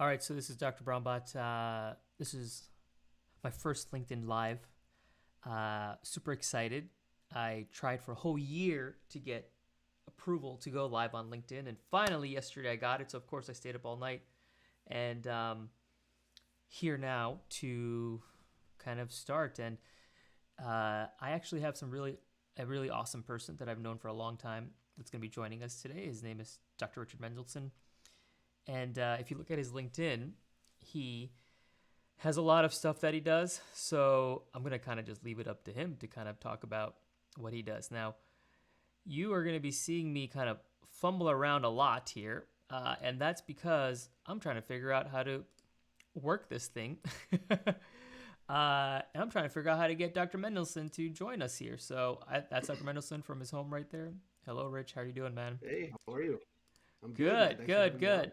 All right, so this is Dr. Brownbot. This is my first LinkedIn Live. Super excited. I tried for a whole year to get approval to go live on LinkedIn, and finally yesterday I got it. So of course I stayed up all night, and here now to kind of start. And I actually have a really awesome person that I've known for a long time that's going to be joining us today. His name is Dr. Richard Mendelson. And if you look at his LinkedIn, he has a lot of stuff that he does. So I'm going to kind of just leave it up to him to kind of talk about what he does. Now, you are going to be seeing me kind of fumble around a lot here. And that's because I'm trying to figure out how to work this thing. And I'm trying to figure out how to get Dr. Mendelson to join us here. So that's Dr. Mendelson from his home right there. Hello, Rich. How are you doing, man? Hey, how are you? I'm good, man. Good, Thanks for good, having me on. good.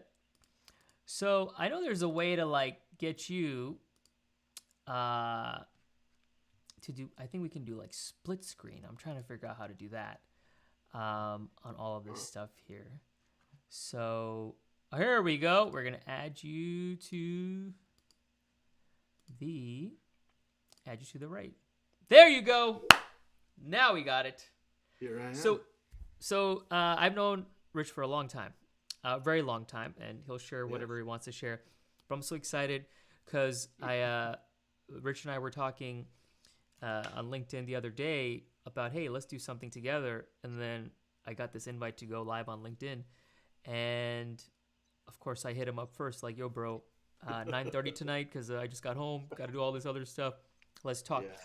So I know there's a way to like get you uh to do. I think we can do like split screen. I'm trying to figure out how to do that on all of this Huh. stuff here. So here we go. We're gonna the add you to the right. There you go. Now we got it. Here I am. So I've known Rich for a long time, a very long time, and he'll share Yes. whatever he wants to share. But I'm so excited because Rich and I were talking on LinkedIn the other day about, hey, let's do something together. And then I got this invite to go live on LinkedIn, and of course I hit him up first, like, yo, bro, 9:30 tonight because I just got home, got to do all this other stuff. Let's talk. Yeah.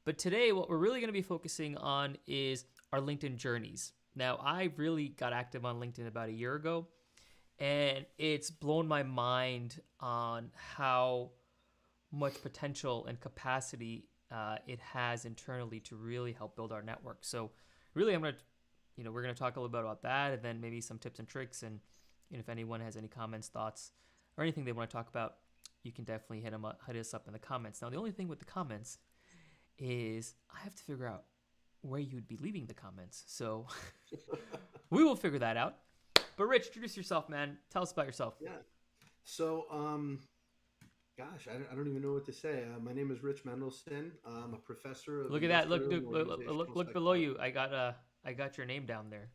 But today, what we're really going to be focusing on is our LinkedIn journeys. Now, I really got active on LinkedIn about a year ago, and it's blown my mind on how much potential and capacity it has internally to really help build our network. So, really, we're going to talk a little bit about that, and then maybe some tips and tricks. And if anyone has any comments, thoughts, or anything they want to talk about, you can definitely hit us up in the comments. Now, the only thing with the comments is I have to figure out where you would be leaving the comments. So we will figure that out. But Rich, introduce yourself, man. Tell us about yourself. Yeah. So, gosh, I don't even know what to say. My name is Rich Mendelson. I'm a professor of Look at that. industrial and organizational Look below psychology. you. I got your name down there.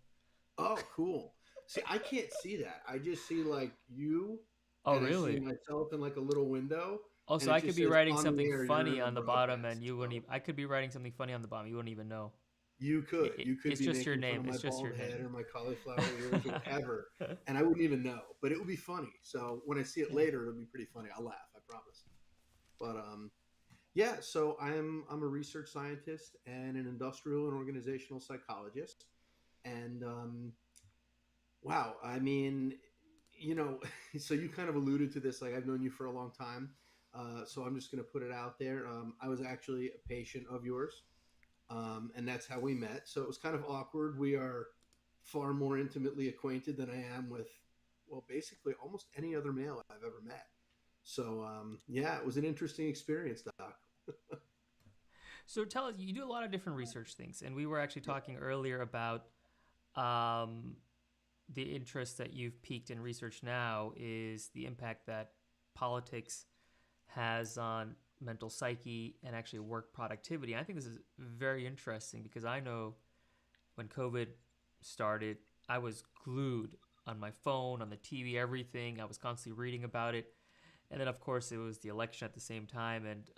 Oh, cool. See, I can't see that. I just see like you, Oh, and I see really? myself in like a little window, Oh, and so it I could just be says writing on the something air, you're in funny a on the bottom, and broadcast. you wouldn't So even. I could be writing something funny on the bottom. You wouldn't even know. you could It's be just your making fun name. of my It's just your bald head name. or my cauliflower ears or whatever, and I wouldn't even know, but it would be funny. So when I see it Yeah. later, it'll be pretty funny. I'll laugh, I promise. But yeah. So I'm a research scientist and an industrial and organizational psychologist, and wow, I mean, you know, so you kind of alluded to this. Like I've known you for a long time, so I'm just going to put it out there. I was actually a patient of yours, and that's how we met. So it was kind of awkward. We are far more intimately acquainted than I am with, well, basically almost any other male I've ever met. So yeah, it was an interesting experience, Doc. So tell us, you do a lot of different research things, and we were actually Yeah. talking earlier about um, the interest that you've piqued in research now is the impact that politics has on mental psyche and actually work productivity. I think this is very interesting because I know when COVID started, I was glued on my phone, on the TV, everything. I was constantly reading about it. And then, of course, it was the election at the same time. And,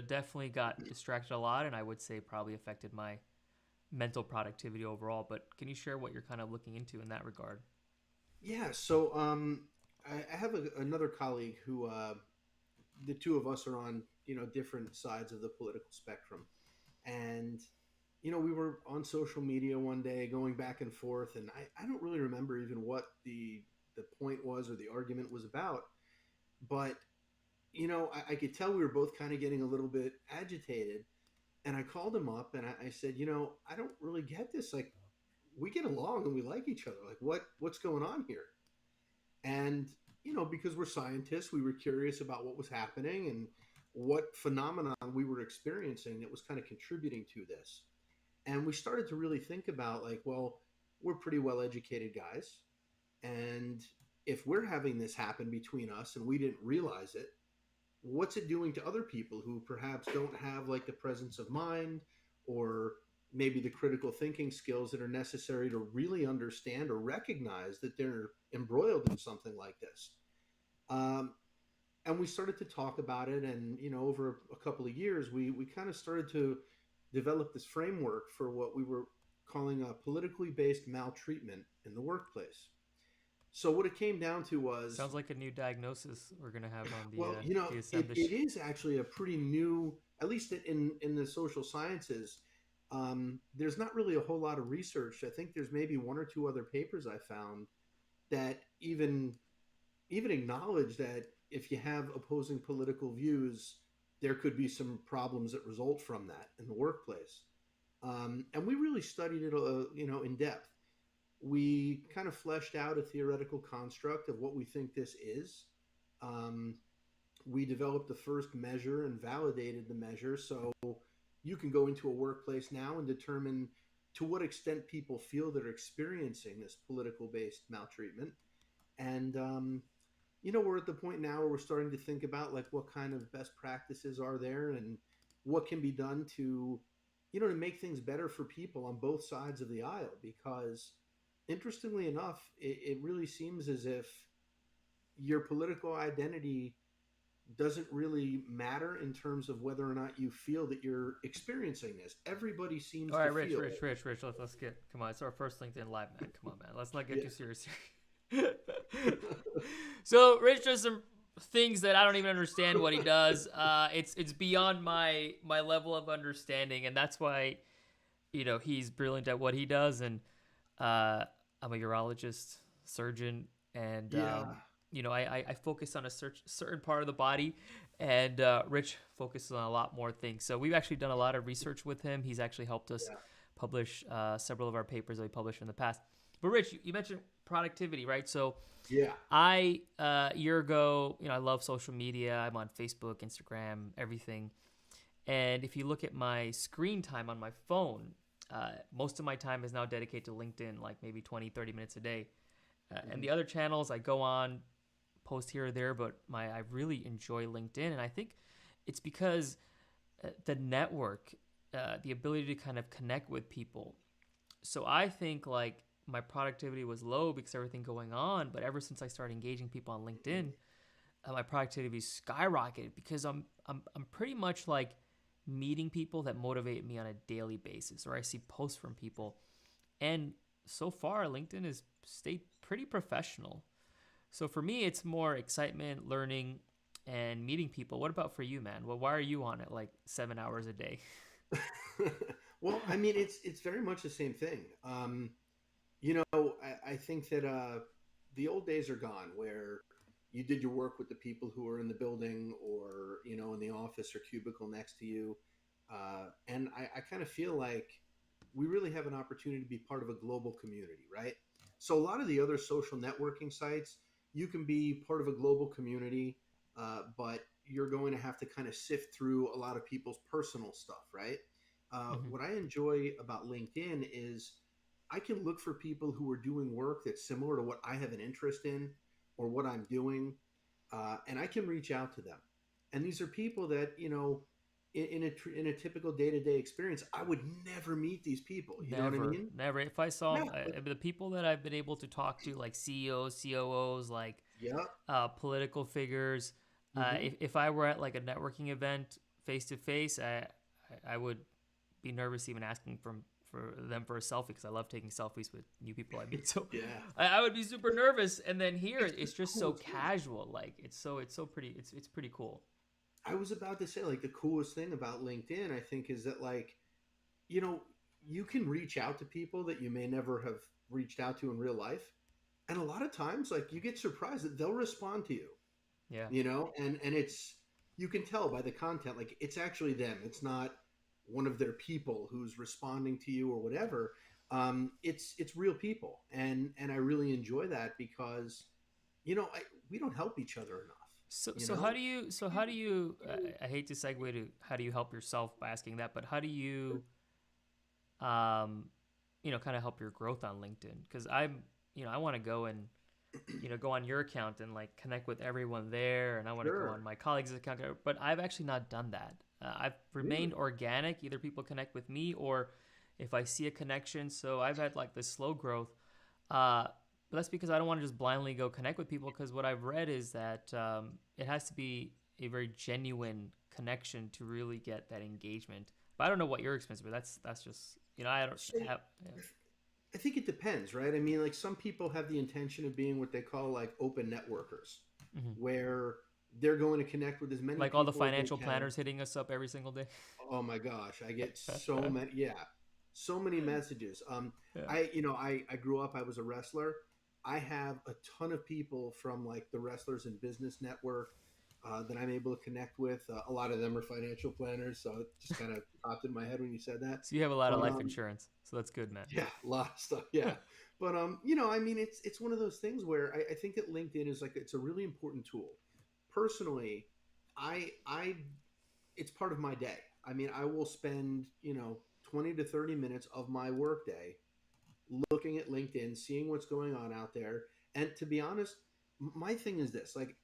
definitely got distracted a lot. And I would say probably affected my mental productivity overall. But can you share what you're kind of looking into in that regard? Yeah. So I have another colleague who the two of us are on different sides of the political spectrum, and we were on social media one day going back and forth, and I don't really remember even what the point was or the argument was about, but I could tell we were both kind of getting a little bit agitated, and I called him up and I said, I don't really get this. Like, we get along and we like each other. Like, what's going on here? And because we're scientists, we were curious about what was happening and what phenomenon we were experiencing that was kind of contributing to this. And we started to really think about, like, well, we're pretty well educated guys, and if we're having this happen between us and we didn't realize it, what's it doing to other people who perhaps don't have like the presence of mind or maybe the critical thinking skills that are necessary to really understand or recognize that they're embroiled in something like this. Um, and we started to talk about it, and over a couple of years, we kind of started to develop this framework for what we were calling a politically based maltreatment in the workplace. So what it came down to was, Sounds like a new diagnosis we're gonna have on well, the it assembly. is actually a pretty new, at least in the social sciences. There's not really a whole lot of research. I think there's maybe one or two other papers I found that even acknowledge that if you have opposing political views, there could be some problems that result from that in the workplace. And we really studied it, in depth. We kind of fleshed out a theoretical construct of what we think this is. Um, we developed the first measure and validated the measure. So you can go into a workplace now and determine to what extent people feel they're experiencing this political based maltreatment. And, we're at the point now where we're starting to think about like what kind of best practices are there and what can be done to make things better for people on both sides of the aisle. Because interestingly enough, it really seems as if your political identity doesn't really matter in terms of whether or not you feel that you're experiencing this. Everybody seems All to right, Rich, feel Rich, Rich, Rich. Let's get. Come on, it's our first LinkedIn live, man. Come on, man. Let's not get it. too serious here. So Rich does some things that I don't even understand what he does. It's beyond my level of understanding, and that's why he's brilliant at what he does. And I'm a urologist, surgeon, and Yeah. I focus on a certain part of the body, and Rich focuses on a lot more things. So we've actually done a lot of research with him. He's actually helped us Yeah. publish several of our papers that we published in the past. But Rich, you mentioned productivity, right? So Yeah. I a year ago, I love social media. I'm on Facebook, Instagram, everything. And if you look at my screen time on my phone, most of my time is now dedicated to LinkedIn, like maybe 20, 30 minutes a day. And Mhm. the other channels I go on, post here or there, but I really enjoy LinkedIn. And I think it's because the network, the ability to kind of connect with people. So I think like my productivity was low because of everything going on. But ever since I started engaging people on LinkedIn, my productivity skyrocketed because I'm pretty much like meeting people that motivate me on a daily basis, or I see posts from people. And so far, LinkedIn has stayed pretty professional. So for me, it's more excitement, learning, and meeting people. What about for you, man? Well, why are you on it like 7 hours a day? Well, I mean, it's very much the same thing. I think that the old days are gone where you did your work with the people who are in the building or in the office or cubicle next to you. And I kind of feel like we really have an opportunity to be part of a global community, right? So a lot of the other social networking sites, you can be part of a global community, but you're going to have to kind of sift through a lot of people's personal stuff, right? Mm-hmm. What I enjoy about LinkedIn is I can look for people who are doing work that's similar to what I have an interest in or what I'm doing, and I can reach out to them. And these are people that in a typical day to day experience, I would never meet these people. You know what I Never, mean? never. If I saw Yeah. But, the people that I've been able to talk to, like CEOs, COOs, like yeah. political figures, Hmm. if I were at like a networking event face to face, I would be nervous even asking for them for a selfie because I love taking selfies with new people I meet. So Yeah. I would be super nervous. And then here, It's it's the just so coolest thing. casual. Like it's so pretty. It's pretty cool. I was about to say, like, the coolest thing about LinkedIn, I think, is that, like, you know, you can reach out to people that you may never have reached out to in real life. And a lot of times, like, you get surprised that they'll respond to you, Yeah. and it's, you can tell by the content, like, it's actually them. It's not one of their people who's responding to you or whatever. It's real people. And I really enjoy that because, we don't help each other enough, So you so how know? do you so how do you I hate to segue to how do you help yourself by asking that, but how do you um kind of help your growth on LinkedIn? Because I want to go and go on your account and like connect with everyone there, and I want to go on Sure. my colleague's account. But I've actually not done that. I've remained Really? organic. Either people connect with me, or if I see a connection. So I've had like this slow growth. Uh, but that's because I don't want to just blindly go connect with people. Because what I've read is that it has to be a very genuine connection to really get that engagement. But I don't know what your experience, but that's just I don't So have. Yeah. I think it depends, right? I mean, like some people have the intention of being what they call like open networkers, Hmm. where they're going to connect with as many Like all the people as they financial can. planners hitting us up every single day. Oh my gosh, I get so many, yeah, so many messages. Yeah. I grew up, I was a wrestler. I have a ton of people from like the Wrestlers in Business Network that I'm able to connect with. A lot of them are financial planners, so it just kind of popped in my head when you said that. So you have a lot of But life insurance, so that's good, man. yeah, a lot of stuff. Yeah, but I mean, it's one of those things where I think that LinkedIn is like it's a really important tool. Personally, I it's part of my day. I mean, I will spend 20 to 30 minutes of my workday looking at LinkedIn, seeing what's going on out there. And to be honest, my thing is this: like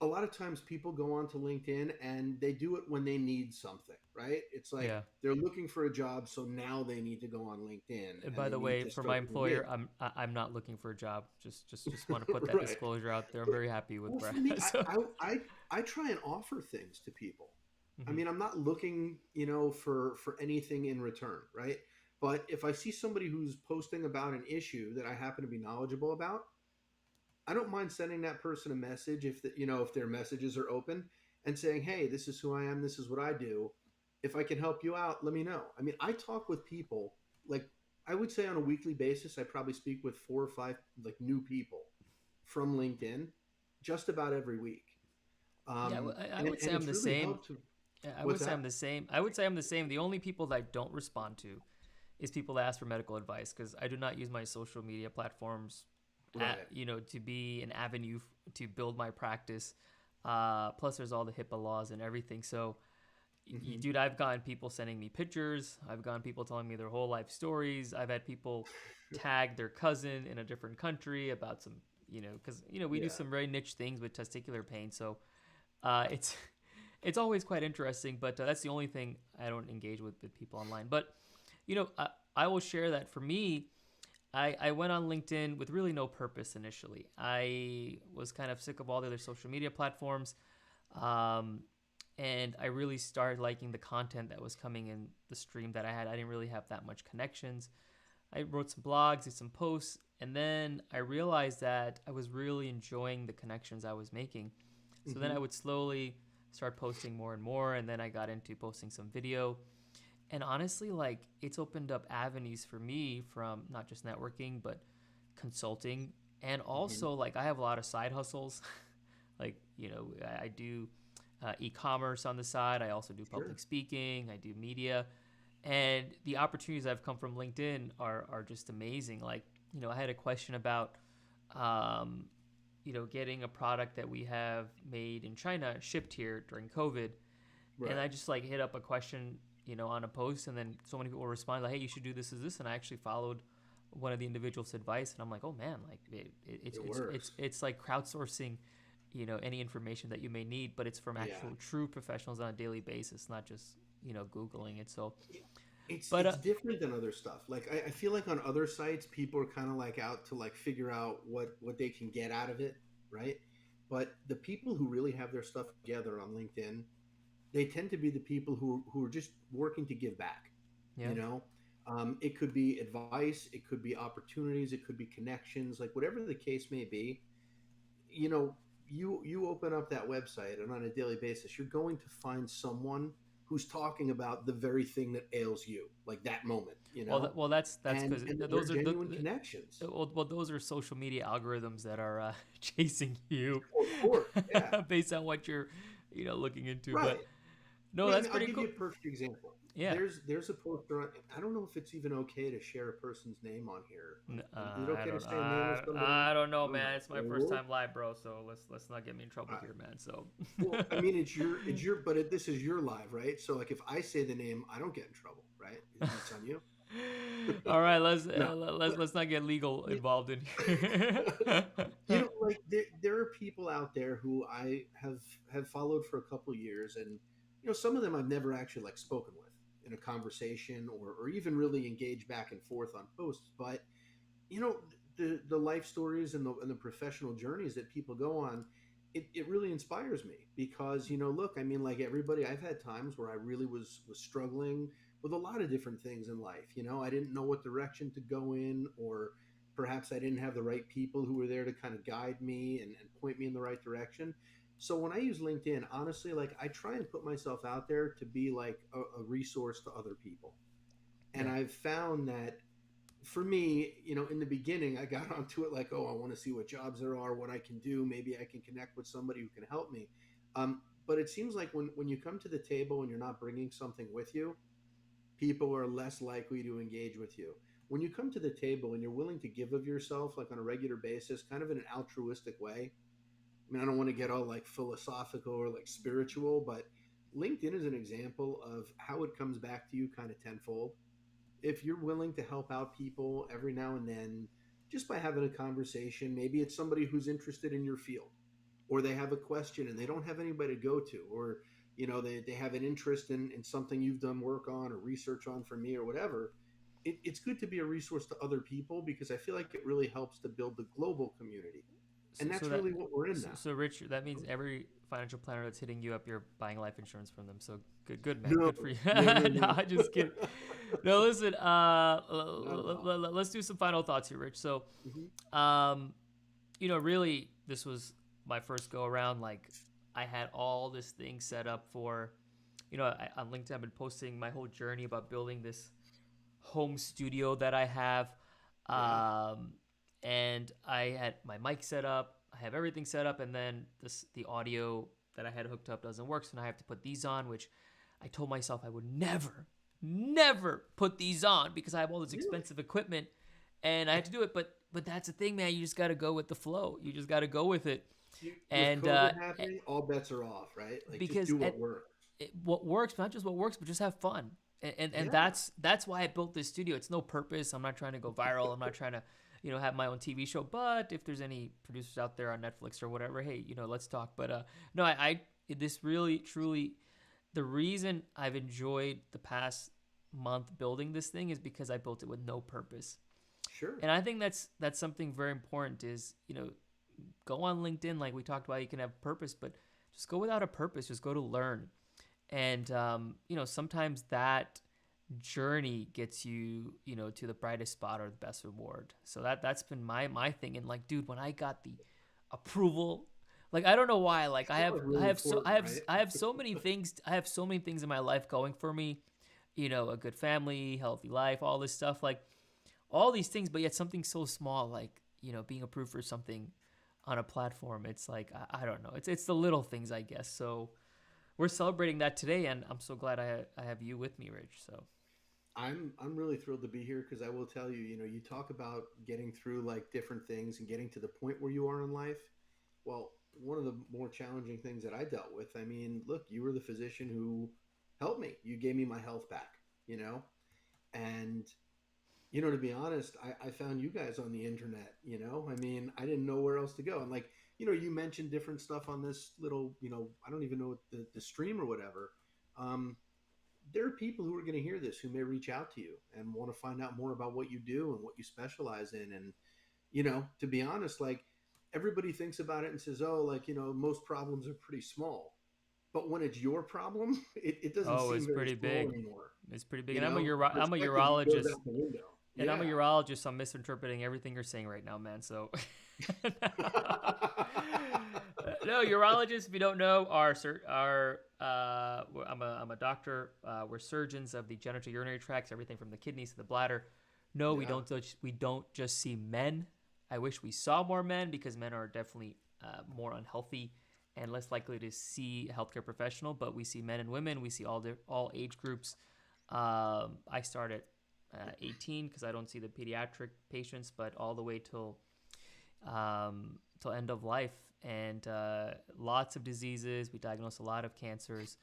a lot of times people go onto LinkedIn and they do it when they need something, right? It's like Yeah. they're looking for a job, so now they need to go on LinkedIn And and by they the need way, to for my start doing employer, gigs. I'm not looking for a job. Just want to put that Right. disclosure out there. I'm very happy with Well, Brad. for me, So. I try and offer things to people. I Hmm. mean, I'm not looking, for anything in return, right? But if I see somebody who's posting about an issue that I happen to be knowledgeable about, I don't mind sending that person a message if their messages are open and saying, "Hey, this is who I am. This is what I do. If I can help you out, let me know." I mean, I talk with people like I would say on a weekly basis. I probably speak with 4 or 5 like new people from LinkedIn just about every week, Yeah, I and would say I'm it's the really same. helped to. Yeah, I would What's say I'm that? the same. I would say I'm the same. The only people that I don't respond to is people that ask for medical advice because I do not use my social media platforms, Right. to be an avenue to build my practice. Plus, there's all the HIPAA laws and everything. So, Hmm. dude, I've gotten people sending me pictures. I've gotten people telling me their whole life stories. I've had people tag their cousin in a different country about some, because we do Yeah. some very niche things with testicular pain. So, it's it's always quite interesting. But that's the only thing I don't engage with people online. But I will share that for me, I went on LinkedIn with really no purpose initially. I was kind of sick of all the other social media platforms. Um, and I really started liking the content that was coming in the stream that I had. I didn't really have that much connections. I wrote some blogs, did some posts, and then I realized that I was really enjoying the connections I was making. So then I Hmm. would slowly start posting more and more, and then I got into posting some video. And honestly, like it's opened up avenues for me from not just networking, but consulting. And Hmm. also, like, I have a lot of side hustles. Like, I do e-commerce on the side. I also do public Sure. speaking. I do media, and the opportunities that have come from LinkedIn are just amazing. Like, I had a question about, um, getting a product that we have made in China shipped here during COVID, and I Right. just like hit up a question, on a post, and then so many people respond like, "Hey, you should do this, is this," and I actually followed one of the individuals' advice, and I'm like, "Oh man, like It works. it's like crowdsourcing, any information that you may need, but it's from Yeah. actual true professionals on a daily basis, not just googling it." So, It- It's but it's different than other stuff. Like I feel like on other sites, people are kind of like out to like figure out what they can get out of it, right? But the people who really have their stuff together on LinkedIn, they tend to be the people who are just working to give back. yeah, You know, it could be advice, it could be opportunities, it could be connections, like whatever the case may be. You know, you open up that website, and on a daily basis, you're going to find someone who's talking about the very thing that ails you, like that moment. well, that's And because they're those are genuine connections. well, those are social media algorithms that are chasing you Of course, yeah, based on what you're looking into. But right. no, Well, I that's mean, I'll pretty give you cool. a perfect example. Yeah. There's a poster on. I don't know if it's even okay to share a person's name on here. Is it I okay to don't. say a name of somebody? I don't know, I don't man. know. It's Is my there a first rule? time live, bro. So let's not get me in trouble All right. here, man. So. Well, I mean, but this is your live, right? So, like, if I say the name, I don't get in trouble, right? It's on you. All right, No, let's not get legal but involved in here. like there are people out there who I have followed for a couple of years, and some of them I've never actually like spoken with in a conversation or even really engaged back and forth on posts. But you know the life stories and the professional journeys that people go on, it really inspires me because look, I mean, like everybody, I've had times where I really was struggling with a lot of different things in life. I didn't know what direction to go in, or perhaps I didn't have the right people who were there to kind of guide me and point me in the right direction. So when I use LinkedIn, honestly, like I try and put myself out there to be like a resource to other people. And Yeah. I've found that for me, in the beginning, I got onto it like, oh, I want to see what jobs there are, what I can do. Maybe I can connect with somebody who can help me. But it seems like when you come to the table and you're not bringing something with you, people are less likely to engage with you. When you come to the table and you're willing to give of yourself, like on a regular basis, kind of in an altruistic way. I mean, I don't want to get all like philosophical or like spiritual, but LinkedIn is an example of how it comes back to you kind of tenfold if you're willing to help out people every now and then just by having a conversation. Maybe it's somebody who's interested in your field, or they have a question and they don't have anybody to go to, or they have an interest in something you've done work on or research on for me or whatever. It's good to be a resource to other people because I feel like it really helps to build the global community, So, and so that's that really what we're in so, now. so Rich, that means every financial planner that's hitting you up, you're buying life insurance from them. So good man, No, good for you. no, no, No, no. I just kidding. No, listen. Not at all. Let's do some final thoughts here, Rich. So, Hmm. um, really, this was my first go around. Like, I had all this thing set up for, on LinkedIn, I've been posting my whole journey about building this home studio that I have. Yeah. Um, and I had my mic set up. I have everything set up, and then the audio that I had hooked up doesn't work, so now I have to put these on, which I told myself I would never put these on because I have all this Really. expensive equipment, and I had to do it. But that's the thing, man. You just got to go with the flow. You just got to go with it, With and COVID happening, all bets are off, right? Like just because do what works. what works, not just what works, but just have fun. And Yeah. that's why I built this studio. It's no purpose. I'm not trying to go viral. I'm not trying to, have my own TV show. But if there's any producers out there on Netflix or whatever, hey, let's talk. But no, I this really truly, the reason I've enjoyed the past month building this thing is because I built it with no purpose. Sure. And I think that's something very important is, go on LinkedIn like we talked about. You can have purpose, but just go without a purpose. Just go to learn. And sometimes that journey gets you, to the brightest spot or the best reward. So that's been my thing. And like, dude, when I got the approval, like I don't know why, like That was really important, right? I have so many things, in my life going for me, a good family, healthy life, all this stuff, like all these things, but yet something so small, like being approved for something on a platform. It's like I don't know. It's the little things, I guess. So we're celebrating that today, and I'm so glad I have you with me, Rich. So I'm really thrilled to be here because I will tell you, you talk about getting through like different things and getting to the point where you are in life. Well, one of the more challenging things that I dealt with, I mean, look, you were the physician who helped me. You gave me my health back, and to be honest, I found you guys on the internet. I mean, I didn't know where else to go. And like, you mentioned different stuff on this little, I don't even know what the stream or whatever. Um, there are people who are going to hear this who may reach out to you and want to find out more about what you do and what you specialize in. And, to be honest, like everybody thinks about it and says, oh, like, most problems are pretty small. But when it's your problem, it doesn't oh, seem it's very pretty small big. anymore. It's pretty big, and I'm a Perspective goes urologist, out the window. and I'm a Yeah. urologist. So I'm misinterpreting everything you're saying right now, man. So no, urologists, if you don't know, I'm a doctor. We're surgeons of the genitourinary tracts, everything from the kidneys to the bladder. No, Yeah. we don't just see men. I wish we saw more men because men are definitely more unhealthy and less likely to see a healthcare professional. But we see men and women. We see all age groups. I start at 18 because I don't see the pediatric patients, but all the way till end of life, and lots of diseases. We diagnose a lot of cancers,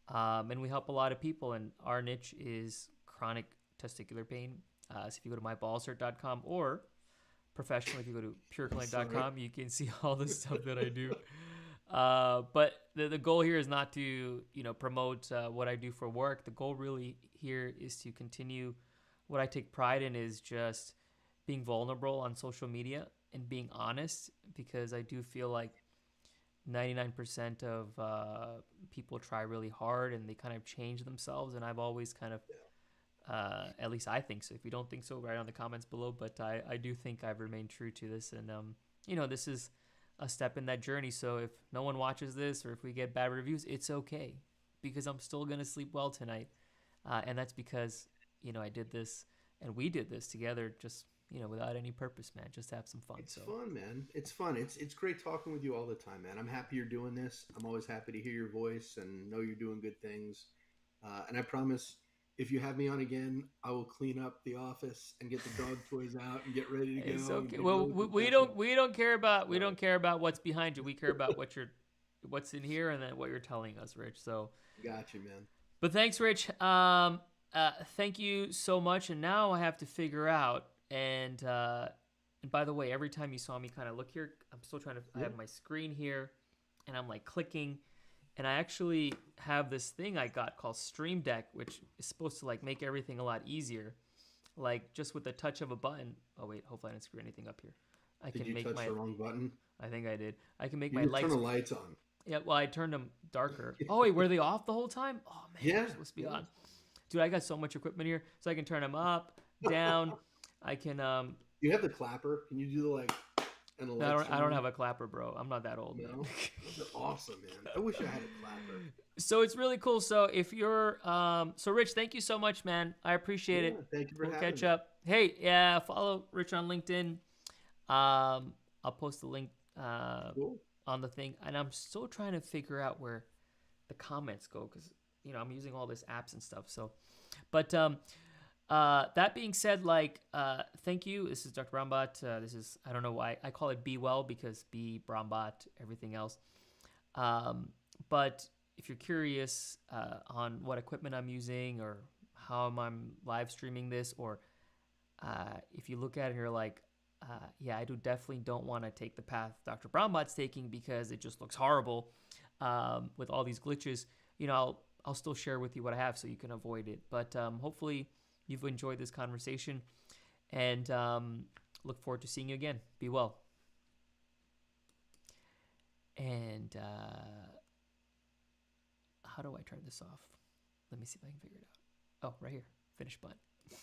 and we help a lot of people. And our niche is chronic testicular pain. So if you go to myballsert.com or professionally, if you go to Sorry. pureclinic.com, you can see all the stuff that I do. But the goal here is not to, promote what I do for work. The goal really here is to continue what I take pride in is just being vulnerable on social media and being honest, because I do feel like 99% of people try really hard and they kind of change themselves. And I've always kind of, at least I think so. If you don't think so, write on the comments below. But I do think I've remained true to this. And, this is a step in that journey. So if no one watches this or if we get bad reviews, it's okay, because I'm still going to sleep well tonight. And that's because, I did this and we did this together just, without any purpose, man, just to have some fun. It's So fun, man. It's fun. It's great talking with you all the time, man. I'm happy you're doing this. I'm always happy to hear your voice and know you're doing good things. And I promise, if you have me on again, I will clean up the office and get the dog toys out and get ready to it's go and okay. be Well, really we professional. don't we don't care about we So, don't care about what's behind you. We care about what's in here and then what you're telling us, Rich. So, got you, man. but thanks, Rich. Thank you so much. And now I have to figure out. And by the way, every time you saw me kind of look here, I'm still trying to. I Yeah. have my screen here, and I'm like clicking, and I actually have this thing I got called Stream Deck, which is supposed to like make everything a lot easier, like just with the touch of a button. Oh wait, hopefully I didn't screw anything up here. I Did can you make touch my. the wrong button? I think I did. I can make You my didn't turn lights. the lights on. Yeah, well, I turned them darker. Oh wait, were they off the whole time? Oh man, Yeah. they're supposed to be Yeah. on. Dude, I got so much equipment here, so I can turn them up, down. I can You have the clapper. Can you do the like and the I lights don't. I turn don't on? have a clapper, bro. I'm not that old, man. No. Those are awesome, man. I wish I had a clapper. So it's really cool. So if you're, so Rich, thank you so much, man. I appreciate Yeah. it. Thank you for We'll having catch me. up. Hey, yeah, follow Rich on LinkedIn. I'll post the link Cool. on the thing, and I'm still trying to figure out where the comments go because I'm using all this apps and stuff. So, but that being said, like, thank you. This is Dr. Brambot. This is, I don't know why I call it Be Well, because Be Brambot, everything else. But if you're curious on what equipment I'm using or how I'm live streaming this, or if you look at it and you're like, yeah, I definitely don't want to take the path Dr. Brambot's taking because it just looks horrible with all these glitches, I'll still share with you what I have so you can avoid it. But hopefully you've enjoyed this conversation, and look forward to seeing you again. Be well. And how do I turn this off? Let me see if I can figure it out. Oh, right here. Finish button.